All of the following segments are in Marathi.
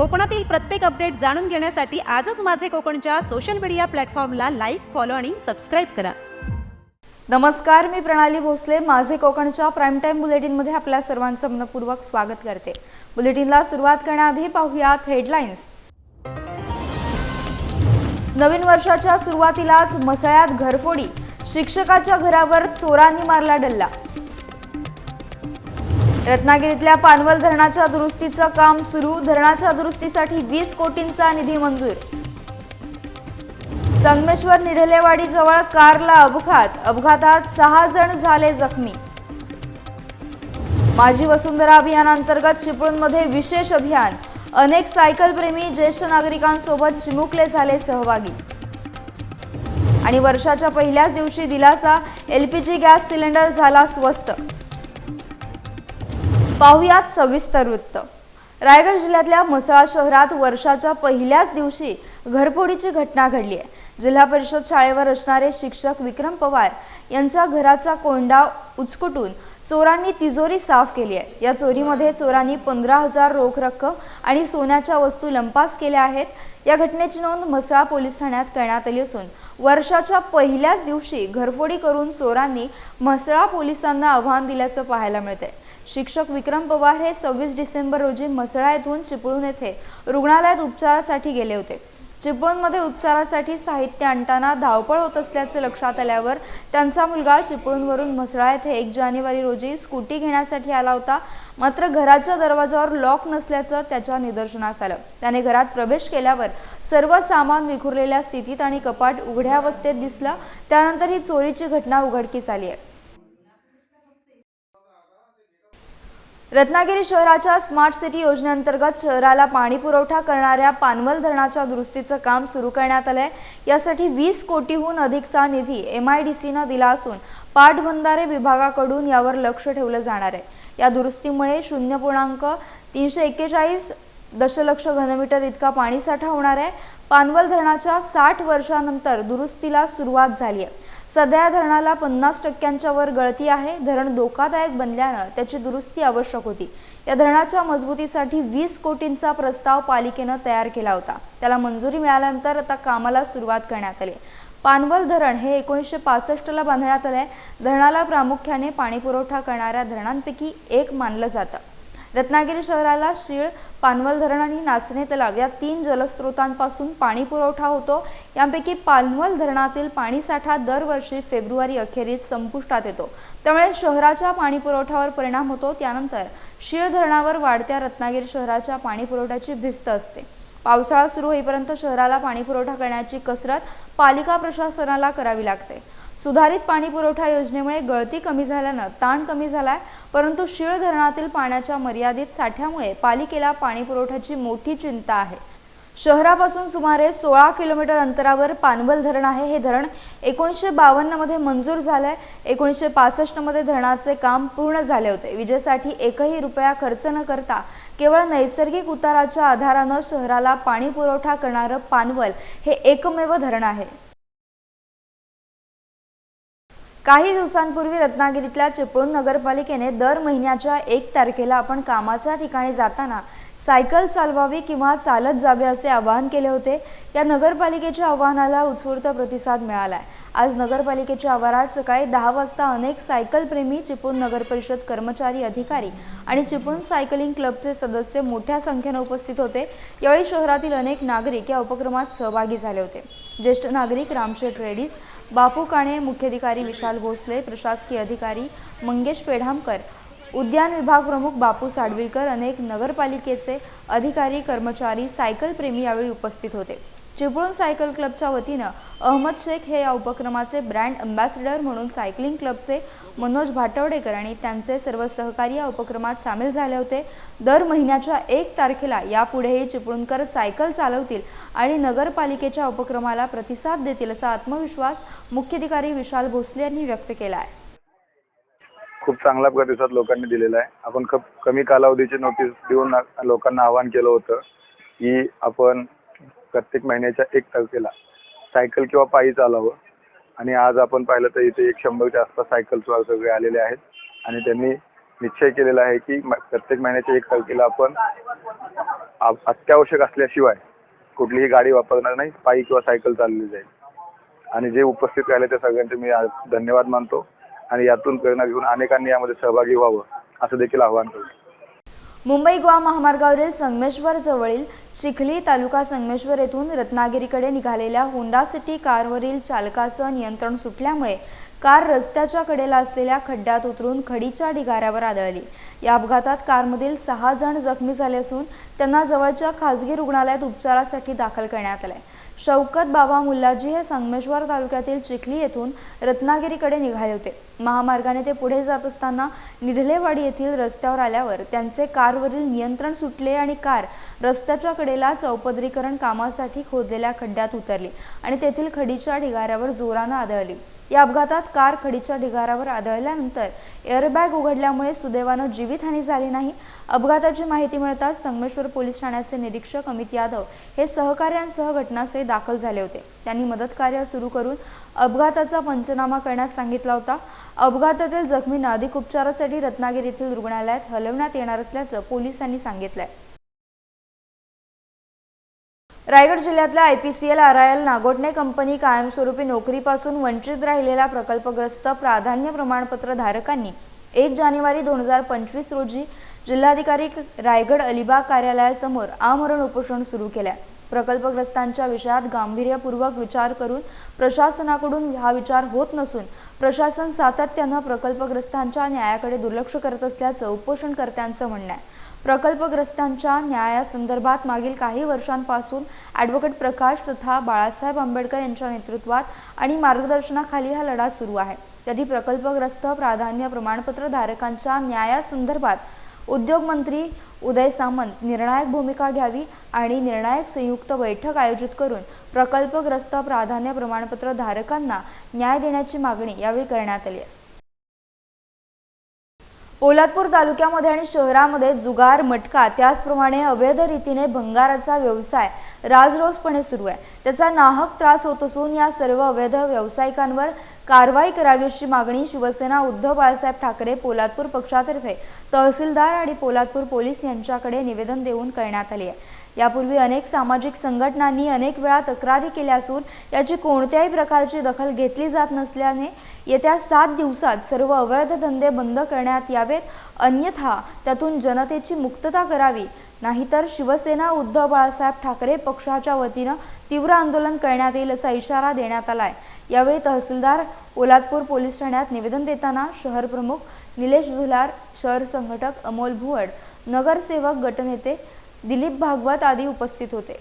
कोकणातील प्रत्येक अपडेट जाणून घेण्यासाठी आजच माझे कोकणच्या सोशल मीडिया प्लॅटफॉर्मला लाईक, फॉलो आणि सबस्क्राईब करा। नमस्कार, मी प्रणाली भोसले माझे कोकणच्या प्राइम टाइम बुलेटिन मध्ये आपल्या सर्वांचं मनपूर्वक स्वागत करते। बुलेटिनला सुरुवात करण्याआधी पाहूयात हेडलाईन्स। नवीन वर्षाच्या सुरुवातीलाच मसळ्यात घरफोडी, शिक्षकाच्या घरावर चोरांनी मारला डल्ला। रत्नागिरीतल्या पानवल धरणाच्या दुरुस्तीचं काम सुरू, धरणाच्या दुरुस्तीसाठी 20 कोटींचा निधी मंजूर। संगमेश्वर निढलेवाडी जवळ कारला अपघातात 6 जण झाले जखमी। माझी वसुंधरा अभियानांतर्गत चिपळूणमध्ये विशेष अभियान, अनेक सायकल प्रेमी ज्येष्ठ नागरिकांसोबत चिमुकले झाले सहभागी। आणि वर्षाच्या पहिल्याच दिवशी दिलासा, LPG गॅस सिलेंडर झाला स्वस्त। पाहुयात सविस्तर वृत्त। रायगड जिल्ह्यातल्या म्हसळा शहरात वर्षाच्या पहिल्याच दिवशी घरफोडीची घटना घडली आहे। जिल्हा परिषद शाळेवर असणारे शिक्षक विक्रम पवार यांच्या घराचा कोंडा उचकटून चोरांनी तिजोरी साफ केली आहे। या चोरीमध्ये चोरांनी 15,000 रोख रक्कम आणि सोन्याच्या वस्तू लंपास केल्या आहेत। या घटनेची नोंद म्हसळा पोलीस ठाण्यात करण्यात आली असून वर्षाच्या पहिल्याच दिवशी घरफोडी करून चोरांनी म्हसळा पोलिसांना आव्हान दिल्याचं पाहायला मिळते। शिक्षक विक्रम पवार हे 26 डिसेंबर रोजी म्हसळा येथून चिपळूण येथे रुग्णालयात उपचारासाठी गेले होते। चिपळूणमध्ये उपचारासाठी साहित्य आणताना धावपळ होत असल्याचे लक्षात आल्यावर त्यांचा मुलगा चिपळूणवरून म्हसळा येथे 1 जानेवारी रोजी स्कूटी घेण्यासाठी आला होता। मात्र घराच्या दरवाजावर लॉक नसल्याचं त्याच्या निदर्शनास आलं। त्याने घरात प्रवेश केल्यावर सर्व सामान विखुरलेल्या स्थितीत आणि कपाट उघड्या अवस्थेत दिसलं। त्यानंतर ही चोरीची घटना उघडकीस आली आहे। रत्नागिरी शहराच्या स्मार्ट सिटी योजनेअंतर्गत शहराला पाणी पुरवठा करणाऱ्या पानवल धरणाच्या दुरुस्तीचं काम सुरू करण्यात आलंय। यासाठी 20 कोटीहून अधिकचा निधी MIDCनं दिला असून पाटबंधारे विभागाकडून यावर लक्ष ठेवलं जाणार आहे। या दुरुस्तीमुळे 0.341 दशलक्ष घनमीटर इतका पाणीसाठा होणार आहे। पानवल धरणाच्या 60 वर्षांनंतर दुरुस्तीला सुरुवात झाली आहे। सध्या धरणाला 50% वर गळती आहे। धरण धोकादायक बनल्यानं त्याची दुरुस्ती आवश्यक होती। या धरणाच्या मजबूतीसाठी 20 कोटींचा प्रस्ताव पालिकेनं तयार केला होता। त्याला मंजुरी मिळाल्यानंतर आता कामाला सुरुवात करण्यात आली। पानवल धरण हे 1965 ला बांधण्यात आले। धरणाला प्रामुख्याने पाणी पुरवठा करणाऱ्या धरणांपैकी एक मानलं जातं। रत्नागिरी शहराला शीळ, पानवल धरण आणि नाचणे तलाव या 3 जलस्रोतांपासून पाणी पुरवठा होतो। यापैकी पानवल धरणातील पाणीसाठा दरवर्षी फेब्रुवारी अखेरीस संपुष्टात येतो, त्यामुळे शहराच्या पाणी पुरवठ्यावर परिणाम होतो। त्यानंतर शीळ धरणावर वाढत्या रत्नागिरी शहराच्या पाणी पुरवठ्याची भिस्त असते। पावसाळा सुरू होईपर्यंत शहराला पाणी पुरवठा करण्याची कसरत पालिका प्रशासनाला करावी लागते। सुधारित पाणी पुरवठा योजनेमुळे गळती कमी झाल्यानं ताण कमी झालाय, परंतु शीळ धरणातील पाण्याच्या मर्यादित साठ्यामुळे पालिकेला पाणी पुरवठ्याची मोठी चिंता आहे। शहरापासून सुमारे 16 किलोमीटर अंतरावर पानवल धरण आहे। हे धरण 1952 मध्ये मंजूर झालंय। 1965 मध्ये धरणाचे काम पूर्ण झाले होते। विजेसाठी 1ही रुपया खर्च न करता केवळ नैसर्गिक उताराच्या आधारानं शहराला पाणी पुरवठा करणारं पानवल हे एकमेव धरण आहे। काही दिवसांपूर्वी रत्नागिरीतल्या चिपळूण नगरपालिकेने दर महिन्याच्या 1 तारखेला आपण कामाच्या ठिकाणी जाताना सायकल चालवावी किंवा चालत जावे असे आवाहन केले होते। या नगरपालिकेच्या आवाहनाला उत्स्फूर्त प्रतिसाद मिळालाय। आज नगरपालिकेच्या आवारात सकाळी 10 वाजता अनेक सायकल प्रेमी, चिपळूण नगर परिषद कर्मचारी, अधिकारी आणि चिपळूण सायकलिंग क्लबचे सदस्य मोठ्या संख्येने उपस्थित होते। यावेळी शहरातील अनेक नागरिक या उपक्रमात सहभागी झाले होते। ज्येष्ठ नागरिक रामशेठ रेड्डीज, बापू काणे, मुख्याधिकारी विशाल भोसले, प्रशासकीय अधिकारी मंगेश पेढामकर, उद्यान विभाग प्रमुख बापू साडविलकर, अनेक नगरपालिकेचे अधिकारी, कर्मचारी, सायकल प्रेमी यावेळी उपस्थित होते। चिपळूण सायकल क्लबच्या वतीनं अहमद शेख हे या उपक्रमाचे ब्रँड अँबॅसेडर म्हणून सायकलिंग क्लबचे मनोज भाटवडेकर आणि त्यांचे सर्व सहकारी या उपक्रमात सामील झाले होते। दर महिन्याच्या 1 तारखेला यापुढेही चिपळूणकर सायकल चालवतील आणि नगरपालिकेच्या उपक्रमाला प्रतिसाद देतील असा आत्मविश्वास मुख्याधिकारी विशाल भोसले यांनी व्यक्त केला आहे। खूप चांगला प्रतिसाद लोकांनी दिलेला आहे। आपण खूप कमी कालावधीची नोटीस देऊन लोकांना आवाहन केलं होतं की आपण प्रत्येक महिन्याच्या 1 तारखेला सायकल किंवा पायी चालावं, आणि आज आपण पाहिलं तर इथे 100च्या आसपास सायकल स्वार सगळे आलेले आहेत आणि त्यांनी निश्चय केलेला आहे की प्रत्येक महिन्याच्या 1 तारखेला आपण अत्यावश्यक असल्याशिवाय कुठलीही गाडी वापरणार नाही, पायी किंवा सायकल चालली जाईल. आणि जे उपस्थित राहिले त्या सगळ्यांचे मी धन्यवाद मानतो आणि यातून प्रेरणा घेऊन अनेकांनी यामध्ये सहभागी व्हावं असं देखील आवाहन करतो. मुंबई गोवा महामार्गावरील संगमेश्वर जवळील चिखली तालुका संगमेश्वर येथून रत्नागिरीकडे निघालेल्या होंडा सिटी कारवरील चालकाचं नियंत्रण सुटल्यामुळे कार रस्त्याच्या कडेला असलेल्या खड्ड्यात उतरून खडीच्या ढिगाऱ्यावर आदळली. या अपघातात कारमधील 6 जण जखमी झाले असून त्यांना जवळच्या खासगी रुग्णालयात उपचारासाठी दाखल करण्यात आले. शौकत बाबा मुल्लाजी हे संगमेश्वर तालुक्यातील चिखली येथून रत्नागिरीकडे निघाले होते. महामार्गाने ते पुढे जात असताना निढलेवाडी येथील रस्त्यावर आल्यावर त्यांचे कारवरील नियंत्रण सुटले आणि कार रस्त्याच्या कडेला चौपदरीकरण कामासाठी खोदलेल्या खड्ड्यात उतरली आणि तेथील खडीच्या ढिगाऱ्यावर जोरानं आदळली. या अपघातात कार खडीच्या ढिगाऱ्यावर आदळल्यानंतर एअरबॅग उघडल्यामुळे सुदैवानं जीवितहानी झाली नाही. अपघाताची माहिती मिळताच संगमेश्वर पोलीस ठाण्याचे निरीक्षक अमित यादव हे सहकाऱ्यांसह घटनास्थळी दाखल झाले होते. त्यांनी मदत कार्य सुरू करून अपघाताचा पंचनामा करण्यास सांगितला होता. अपघातातील जखमींना अधिक उपचारासाठी रत्नागिरी येथील रुग्णालयात हलवण्यात येणार असल्याचं पोलिसांनी सांगितलंय. रायगड जिल्ह्यातल्या IPCL RIL नागोठणे कंपनी कायमस्वरूपी नोकरीपासून वंचित राहिलेल्या प्रकल्पग्रस्त प्राधान्य प्रमाणपत्र धारकांनी 1 जानेवारी 2025 रोजी जिल्हाधिकारी रायगड अलिबाग कार्यालयासमोर आमरण उपोषण सुरू केले. प्रकल्पग्रस्तांच्या विषयात गांभीर्यपूर्वक विचार करून प्रशासनाकडून हा विचार होत नसून प्रशासन सातत्यानं प्रकल्पग्रस्तांच्या न्यायाकडे दुर्लक्ष करत असल्याचं उपोषणकर्त्यांचं म्हणणं आहे. प्रकल्पग्रस्तांच्या न्यायासंदर्भात मागील काही वर्षांपासून ॲडव्होकेट प्रकाश तथा बाळासाहेब आंबेडकर यांच्या नेतृत्वात आणि मार्गदर्शनाखाली हा लढा सुरू आहे. तरी प्रकल्पग्रस्त प्राधान्य प्रमाणपत्र धारकांच्या न्यायासंदर्भात उद्योगमंत्री उदय सामंत निर्णायक भूमिका घ्यावी आणि निर्णायक संयुक्त बैठक आयोजित करून प्रकल्पग्रस्त प्राधान्य प्रमाणपत्र धारकांना न्याय देण्याची मागणी यावेळी करण्यात आली आहे. पोलादपूर तालुक्यामध्ये आणि शहरामध्ये जुगार, मटका त्याचप्रमाणे अवैध रीतीने भंगाराचा व्यवसाय राजरोसपणे सुरू आहे. त्याचा नाहक त्रास होत असून या सर्व अवैध व्यावसायिकांवर कारवाई करावी अशी मागणी शिवसेना उद्धव बाळासाहेब ठाकरे पोलादपूर पक्षातर्फे तहसीलदार आणि पोलादपूर पोलीस यांच्याकडे निवेदन देऊन करण्यात आले आहे. यापूर्वी अनेक सामाजिक संघटनांनी अनेक वेळा तक्रारी केल्या असून याची कोणत्याही प्रकारची दखल घेतली जात नसल्याने येत्या 7 दिवसात सर्व अवैध धंदे बंद करण्यात यावेत, अन्यथा त्यातून जनतेची मुक्तता करावी, नाहीतर शिवसेना उद्धव बाळासाहेब ठाकरे पक्षाच्या वतीनं तीव्र आंदोलन करण्यात येईल असा इशारा देण्यात आलाय. यावेळी तहसीलदार पोलादपूर पोलीस ठाण्यात निवेदन देताना शहर प्रमुख निलेश झुलार, शहर संघटक अमोल भुवड, नगरसेवक गटनेते दिलीप भागवत आदी उपस्थित होते.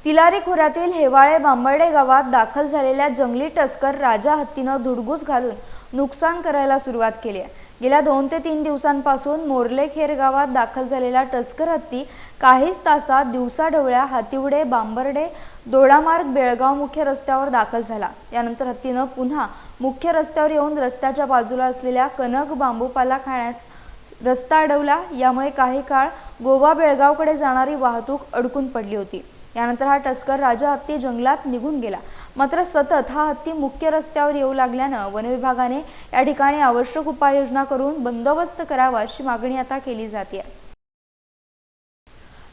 तिलारी खोऱ्यातील हेवाळे बांबर्डे गावात दाखल झालेल्या जंगली टस्कर राजा हत्तीनं धुडगूस घालून नुकसान करायला सुरुवात केली आहे. गेल्या 2 ते 3 दिवसांपासून मोर्लेखेर गावात दाखल झालेला टस्कर हत्ती काहीच तासात दिवसाढवळ्या हातिवडे बांबर्डे दोडामार्ग बेळगाव मुख्य रस्त्यावर दाखल झाला. यानंतर हत्तीनं पुन्हा मुख्य रस्त्यावर येऊन रस्त्याच्या बाजूला असलेल्या कनक बांबूपाला खाण्यास रस्ता अडवला. यामुळे काही काळ गोवा बेळगावकडे जाणारी वाहतूक अडकून पडली होती. यानंतर हा टस्कर राजा हत्ती जंगलात निघून गेला. मात्र सतत हा हत्ती मुख्य रस्त्यावर येऊ लागल्यानं वन विभागाने या ठिकाणी आवश्यक उपाययोजना करून बंदोबस्त करावा अशी मागणी आता केली जाते.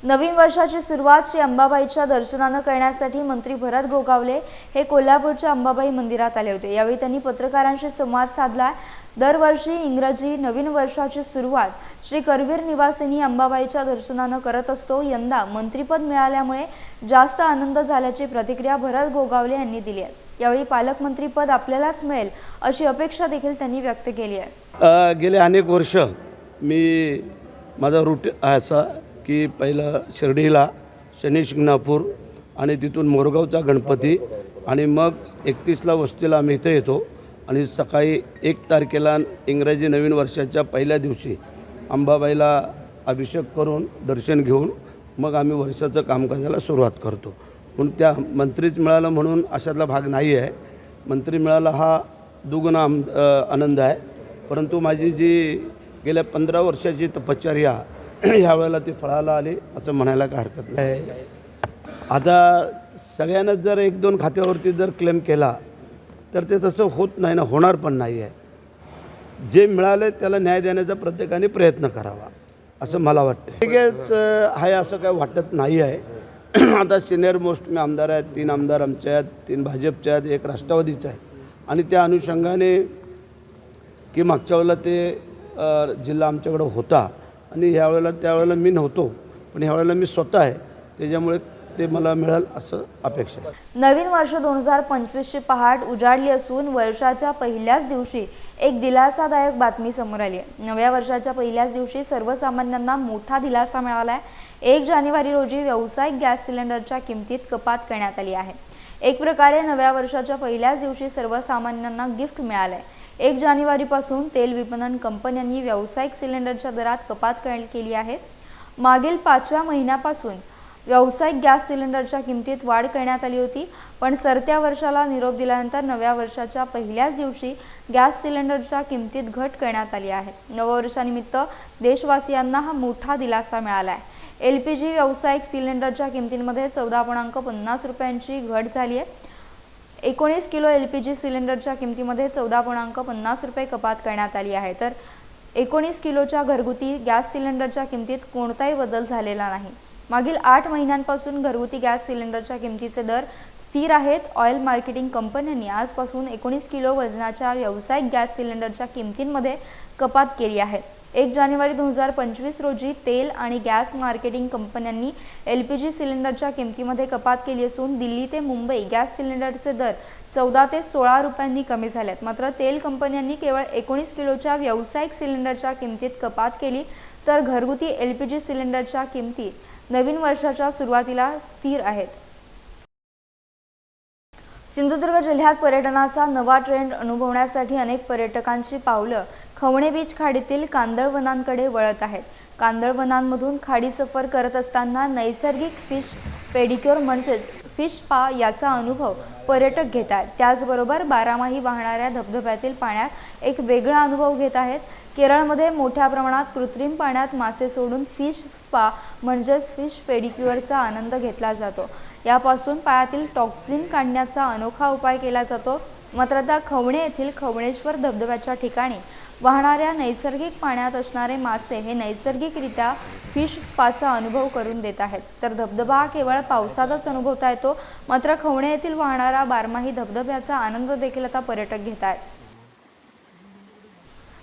नवीन वर्षाची सुरुवात श्री अंबाबाईच्या दर्शनानं करण्यासाठी मंत्री भरत गोगावले हे कोल्हापूरच्या अंबाबाई मंदिरात आले होते. यावेळी त्यांनी पत्रकारांशी संवाद साधला. दरवर्षी इंग्रजी नवीन वर्षाची सुरुवात श्री करवीर निवासिनी अंबाबाईच्या दर्शनानं करत असतो. यंदा मंत्रीपद मिळाल्यामुळे जास्त आनंद झाल्याची प्रतिक्रिया भरत गोगावले यांनी दिली आहे. यावेळी पालकमंत्रीपद आपल्यालाच मिळेल अशी अपेक्षा देखील त्यांनी व्यक्त केली आहे. गेले अनेक वर्ष मी माझा रूट असा की पहिलं शिर्डीला शनी शिंगणापूर आणि तिथून मोरगावचा गणपती आणि मग 31ला वस्तीला आम्ही इथे येतो आणि सकाळी 1 तारखेला इंग्रजी नवीन वर्षाच्या पहिल्या दिवशी अंबाबाईला अभिषेक करून दर्शन घेऊन मग आम्ही वर्षाचं कामकाजाला सुरुवात करतो. म्हणून त्या मंत्रीच मिळालं म्हणून अशातला भाग नाही आहे. मंत्री मिळाला हा दुगुणा आनंद आहे. परंतु माझी जी गेल्या 15 वर्षाची तपश्चर्या ह्यावेळेला ती फळाला आली असं म्हणायला काय हरकत नाही. आता सगळ्यांनाच जर 1-2 खात्यावरती जर क्लेम केला तर ते तसं होत नाही ना, होणार पण नाही आहे. जे मिळाले त्याला न्याय देण्याचा प्रत्येकाने प्रयत्न करावा. असं मला वाटतं. लगेच आहे असं काय वाटत नाही आहे. आता सिनियर मोस्ट मी आमदार आहेत, 3 आमदार आमचे आहेत, 3 भाजपचे आहेत, 1 राष्ट्रवादीचा आहे. आणि त्या अनुषंगाने की मागच्या वेळेला ते जिल्हा आमच्याकडं होता आणि त्यावेळेला मी नव्हतो, पण ह्यावेळेला मी स्वतः आहे, त्याच्यामुळे ते मला मिळेल असं अपेक्षा आहे. नवीन वर्ष 2025ची पहाट उजाडली असून वर्षाच्या पहिल्याच दिवशी एक दिलासादायक बातमी समोर आली आहे. नव्या वर्षाच्या पहिल्याच दिवशी सर्वसामान्यांना मोठा दिलासा मिळाला आहे. 1 जानेवारी रोजी व्यावसायिक गॅस सिलेंडरच्या किमतीत कपात करण्यात आली आहे. एक प्रकारे नव्या वर्षाच्या पहिल्याच दिवशी सर्वसामान्यांना गिफ्ट मिळालं आहे. 1 जानेवारीपासून तेल विपणन कंपन्यांनी व्यावसायिक सिलेंडरच्या दरात कपात केली आहे. मागील 5व्या महिन्यापासून व्यावसायिक गॅस सिलेंडरच्या किमतीत वाढ करण्यात आली होती, पण सरत्या वर्षाला निरोप दिल्यानंतर नव्या वर्षाच्या पहिल्याच दिवशी गॅस सिलेंडरच्या किमतीत घट करण्यात आली आहे. नववर्षानिमित्त देशवासियांना हा मोठा दिलासा मिळाला आहे. LPG व्यावसायिक सिलेंडरच्या किमतींमध्ये 14.50 रुपयांची घट झाली आहे. 19 किलो LPG सिलेंडरच्या किमतीमध्ये 14.50 रुपये कपात करण्यात आली आहे. तर 19 किलोच्या घरगुती गॅस सिलेंडरच्या किमतीत कोणताही बदल झालेला नाही. मागील 8 महिन्यांपासून घरगुती गॅस सिलेंडरच्या किमतीचे दर स्थिर आहेत. ऑइल मार्केटिंग कंपन्यांनी आजपासून 19 किलो वजनाच्या व्यावसायिक गॅस सिलेंडरच्या किमतींमध्ये कपात केली आहे. 1 जानेवारी 2025 रोजी तेल आणि गॅस मार्केटिंग कंपन्यांनी LPG सिलेंडरच्या किमतीमध्ये कपात केली असून दिल्ली ते मुंबई गॅस सिलेंडरचे दर 14 ते 16 रुपयांनी कमी झालेत. मात्र तेल कंपन्यांनी केवळ 19 किलोच्या व्यावसायिक सिलेंडरच्या किमतीत कपात केली, तर घरगुती LPG सिलेंडरच्या किमती नवीन वर्षाच्या सुरुवातीला स्थिर आहेत. सिंधुदुर्ग जिल्ह्यात पर्यटनाचा नवा ट्रेंड अनुभवण्यासाठी अनेक पर्यटकांची पावलं खवणे बीच खाडीतील कांदळवनांकडे वळत आहेत. कांदळवनांमधून खाडी सफर करत असताना नैसर्गिक फिश पेडिक्युअर म्हणजेच फिश स्पा याचा अनुभव पर्यटक घेत आहेत. त्याचबरोबर बारामाही वाहणाऱ्या धबधब्यातील पाण्यात एक वेगळा अनुभव घेत आहेत. केरळमध्ये मोठ्या प्रमाणात कृत्रिम पाण्यात मासे सोडून फिश स्पा म्हणजेच फिश पेडिक्युअरचा आनंद घेतला जातो. यापासून पायातील टॉक्सिन काढण्याचा अनोखा उपाय केला जातो. मात्र त्या खवणे येथील खवणेश्वर धबधब्याच्या ठिकाणी वाहणाऱ्या नैसर्गिक पाण्यात असणारे मासे हे नैसर्गिकरित्या फिश स्पाचा अनुभव करून देत आहेत. तर धबधबा केवळ पावसातच अनुभवता येतो. मात्र खवणे येथील वाहणारा बारमाही धबधब्याचा आनंद देखील आता पर्यटक घेत आहेत.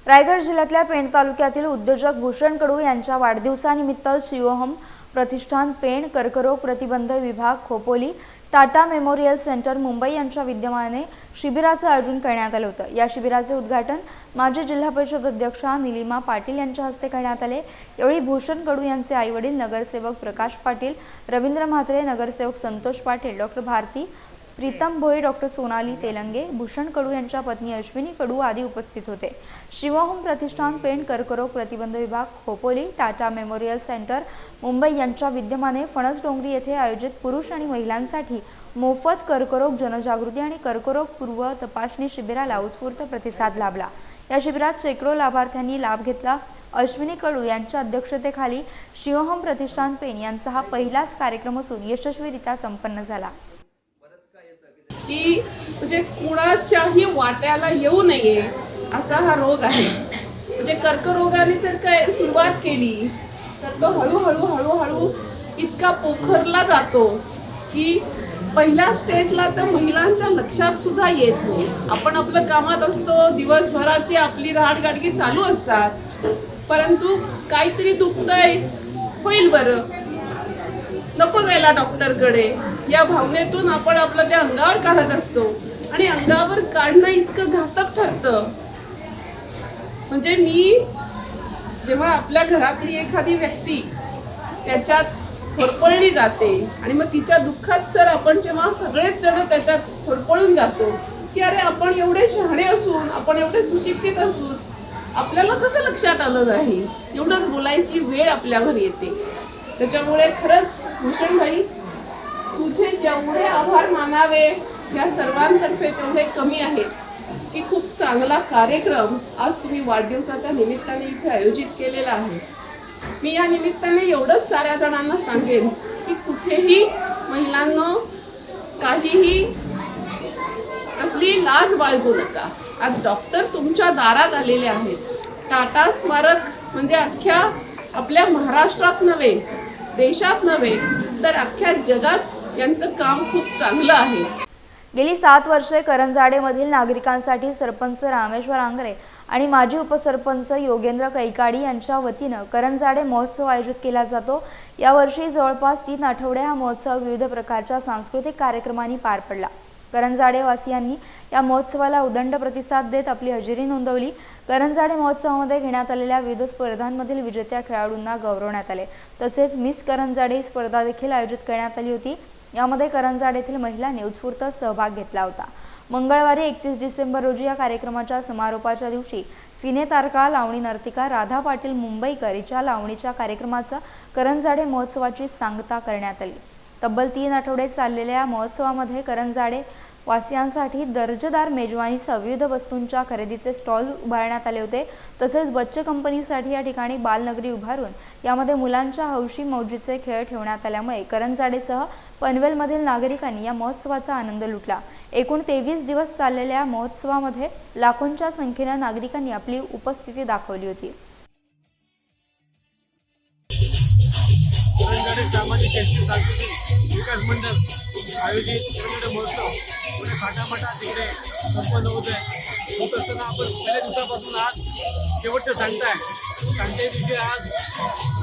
रायगड जिल्ह्यातल्या पेण तालुक्यातील उद्योजक भूषण कडू यांच्या वाढदिवसानिमित्त शिवोहम प्रतिष्ठान पेण, कर्करोग प्रतिबंध विभाग खोपोली, टाटा मेमोरियल सेंटर मुंबई यांच्या विद्यमाने शिबिराचं आयोजन करण्यात आलं होतं. या शिबिराचे उद्घाटन माजी जिल्हा परिषद अध्यक्षा निलिमा पाटील यांच्या हस्ते करण्यात आले. यावेळी भूषण कडू यांचे आईवडील नगरसेवक प्रकाश पाटील, रवींद्र म्हात्रे, नगरसेवक संतोष पाटील, डॉक्टर भारती प्रीतम भोई, डॉक्टर सोनाली तेलंगे, भूषण कडू यांच्या पत्नी अश्विनी कडू आदी उपस्थित होते. शिवोहम प्रतिष्ठान पेण, कर्करोग प्रतिबंध विभाग खोपोली, टाटा मेमोरियल सेंटर मुंबई यांच्या विद्यमाने फणस डोंगरी येथे आयोजित पुरुष आणि महिलांसाठी मोफत कर्करोग जनजागृती आणि कर्करोग पूर्व तपासणी शिबिराला उत्स्फूर्त प्रतिसाद लाभला. या शिबिरात शेकडो लाभार्थ्यांनी लाभ घेतला. अश्विनी कडू यांच्या अध्यक्षतेखाली शिवोहम प्रतिष्ठान पेण यांचा हा पहिलाच कार्यक्रम असून यशस्वीरित्या संपन्न झाला. की म्हणजे कुणाच्याही वाट्याला येऊ नये असा हा रोग आहे. म्हणजे कर्करोगाने जर काय सुरुवात केली तर तो हळूहळू इतका पोखरला जातो की पहिल्या स्टेजला तर महिलांच्या लक्षात सुद्धा येत नाही. आपण आपलं कामात असतो, दिवसभराची आपली रहाटगाडगी चालू असतात, परंतु काहीतरी दुखतंय, होईल बरं, नको जायला डॉक्टरकडे, या भावनेतून आपण आपलं त्या अंगावर काढत असतो आणि अंगावर काढणं इतकं घातक ठरतं. म्हणजे मी जेव्हा आपल्या घरातली एखादी व्यक्ती त्याच्यात होरपळली जाते आणि मग तिच्या दुःखात सर आपण जेव्हा सगळेच जण त्याच्यात होरपळून जातो की अरे आपण एवढे शहाणे असून, आपण एवढे सुशिक्षित असून आपल्याला कसं लक्षात आलं नाही, एवढंच बोलायची वेळ आपल्यावर येते. त्याच्यामुळे खरंच भूषण भाई तुझे जेवढे आभार मानावे या सर्वांतर्फे तेवढे कमी आहेत की खूप चांगला कार्यक्रम आज तुम्ही वाढदिवसाच्या निमित्ताने इथे आयोजित केलेला आहे. मी या निमित्ताने एवढंच साऱ्या जणांना सांगेन की कुठेही महिलांनो काहीही कसली लाज बाळगू नका. आज डॉक्टर तुमच्या दारात आलेले आहेत. टाटा स्मारक म्हणजे अख्ख्या आपल्या महाराष्ट्रात नव्हे, देशात नव्हे, तर अख्ख्या जगात यांचं काम खूप चांगलं आहे. गेली 7 वर्षे करंजाडेमधील नागरिकांसाठी सरपंच रामेश्वर आंग्रे आणि माजी उपसरपंच योगेंद्र कैकाडी यांच्या वतीनं करंजाडे महोत्सव आयोजित केला जातो. यावर्षी जवळपास 3 आठवडे हा महोत्सव विविध प्रकारच्या सांस्कृतिक कार्यक्रमांनी पार पडला. करंजाडे वासियांनी या महोत्सवाला उदंड प्रतिसाद देत आपली हजेरी नोंदवली. करंजाडे महोत्सवामध्ये घेण्यात आलेल्या विविध स्पर्धांमधील विजेत्या खेळाडूंना गौरवण्यात आले. तसेच मिस करंजाडे स्पर्धा देखील आयोजित करण्यात आली होती. यामध्ये करंजाड येथील महिलांनी उत्स्फूर्त सहभाग घेतला होता. मंगळवारी 31 डिसेंबर रोजी या कार्यक्रमाच्या समारोपाच्या दिवशी सिनेतारका लावणी नर्तिका राधा पाटील मुंबईकर हिच्या लावणीच्या कार्यक्रमाचा करंजाडे महोत्सवाची सांगता करण्यात आली. तब्बल 3 आठवडे चाललेल्या या महोत्सवामध्ये करंजाडे वासियांसाठी दर्जेदार मेजवानीसह विविध वस्तूंच्या खरेदीचे स्टॉल उभारण्यात आले होते. तसेच बच्चे कंपनीसाठी या ठिकाणी बालनगरी उभारून यामध्ये मुलांच्या हौशी मौजीचे खेळ ठेवण्यात आल्यामुळे करंजाडेसह पनवेलमधील नागरिकांनी या महोत्सवाचा आनंद लुटला. एकूण 23 दिवस चाललेल्या महोत्सवामध्ये लाखोंच्या संख्येने नागरिकांनी आपली उपस्थिती दाखवली होती. करंजाडे सामाजिक शैक्षणिक सांस्कृतिक विकास मंडळ आयोजित करंजाडे महोत्सव पुढे फाटाफाटा तिकडे संपन्न होत आहे. होत असताना आपण पहिल्या दिवसापासून आज शेवटचं सांगते दिवशी आज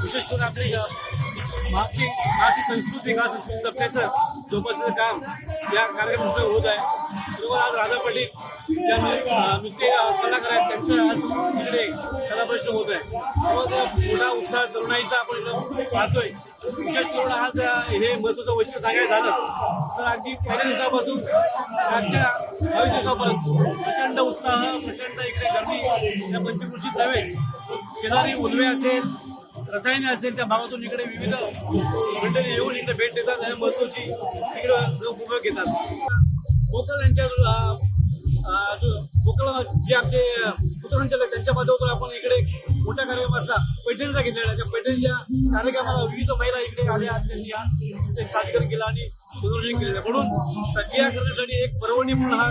विशेष करून आपली महाराष्ट्री संस्कृती जपण्याचं जोपासण्याचं काम या कार्यक्रमात होत आहे. बरोबर आज राधा पाटील ज्या नृत्य कलाकार आहेत त्यांचं आज तिकडे कलाप्रदर्शन होत आहे. मोठा उत्साह तरुणाईचा आपण इकडं पाहतोय. विशेष करून आज हे महत्त्वाचं वैशिष्ट्य सांगायचं झालं तर अगदी पहिल्या दिवसापासून आजच्या 22 दिवसापर्यंत प्रचंड उत्साह, प्रचंड इकडे गर्दी या पंचकृषीत नव्हे, शेजारी उलवे असेल, रसायने असेल, त्या भागातून इकडे विविध मंडळी येऊन इकडे भेट देतात आणि महत्त्वाची इकडे उपभोग घेतात. कोकण यांच्या कोकण जे आमचे सूत्रसंचालक त्यांच्या माध्यमातून आपण इकडे मोठ्या कार्यक्रमाचा पैठणीचा घेतलेला त्या पैठणीच्या कार्यक्रमाला विविध महिला इकडे आल्या. त्यांनी आज ते सादरीकरण केलं आणि मनोरंजन केलेलं आहे. म्हणून सगळ्या करण्यासाठी एक पर्वणीपूर्ण हा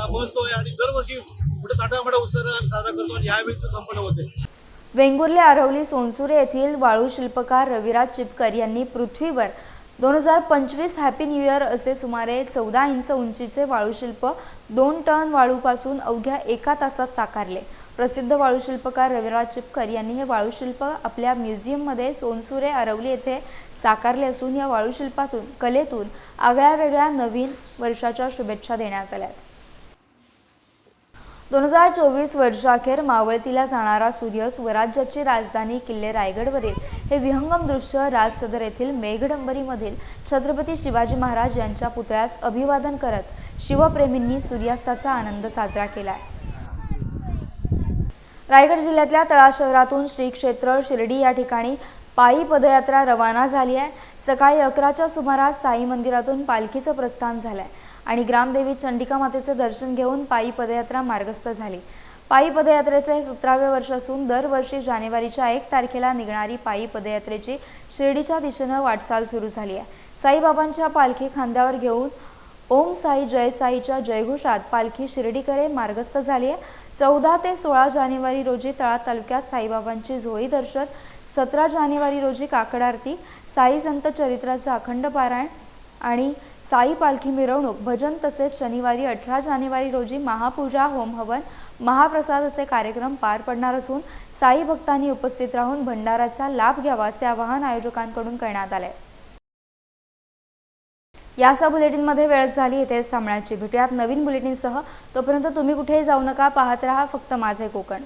महोत्सव आहे आणि दरवर्षी मोठ्या ताटामाटा उत्सव साजरा करतो आणि यावेळेस संपन्न होते. वेंगुर्ले, आरवली, सोनसुरे येथील वाळू शिल्पकार रविराज चिपकर यांनी पृथ्वीवर 2025 हॅपी न्यू इयर असे सुमारे 14 इंच उंचीचे वाळूशिल्प 2 टन वाळूपासून अवघ्या 1 तासात साकारले. प्रसिद्ध वाळूशिल्पकार रविराज चिपकर यांनी हे वाळूशिल्प आपल्या म्युझियममध्ये सोनसुरे, आरवली येथे साकारले असून या वाळूशिल्पातून कलेतून आगळ्यावेगळ्या नवीन वर्षाच्या शुभेच्छा देण्यात आल्या. 2024 वर्षाखेर मावळतीला जाणारा सूर्य स्वराज्याची राजधानी किल्ले रायगडवरील हे विहंगम दृश्य राजसदर येथील मेघडंबरीमधील छत्रपती शिवाजी महाराज यांच्या पुतळ्यास अभिवादन करत शिवप्रेमींनी सूर्यास्ताचा आनंद साजरा केला. रायगड जिल्ह्यातल्या तळा शहरातून श्री क्षेत्र शिर्डी या ठिकाणी पायी पदयात्रा रवाना झाली आहे. सकाळी 11च्या सुमारास साई मंदिरातून पालखीचं प्रस्थान झालंय आणि ग्रामदेवी चंडिका मातेचे दर्शन घेऊन पायी पदयात्रा मार्गस्थ झाली. पायी पदयात्रेचे हे 17वे वर्ष असून दरवर्षी जानेवारीच्या 1 तारखेला निघणारी पायी पदयात्रेची शिर्डीच्या दिशेनं वाटचाल सुरू झाली आहे. साईबाबांच्या पालखी खांद्यावर घेऊन ओम साई जय साईच्या जयघोषात पालखी शिर्डीकडे मार्गस्थ झाली आहे. 14 ते 16 जानेवारी रोजी तळा तालुक्यात साईबाबांची झोळी दर्शन, 17 जानेवारी रोजी काकड आरती, साई संत चरित्राचं अखंड पारायण आणि साई पालखी मिरवणूक, भजन तसेच शनिवारी 18 जानेवारी रोजी महापूजा, होम हवन, महाप्रसाद असे कार्यक्रम पार पडणार असून साई भक्तांनी उपस्थित राहून भंडाराचा लाभ घ्यावा असे आवाहन आयोजकांकडून करण्यात आले. याचा बुलेटिनमध्ये वेळ झाली. इथेच थांबण्याची. भेटूयात नवीन बुलेटिनसह. तोपर्यंत तुम्ही कुठेही जाऊ नका. पाहत रहा फक्त माझे कोकण.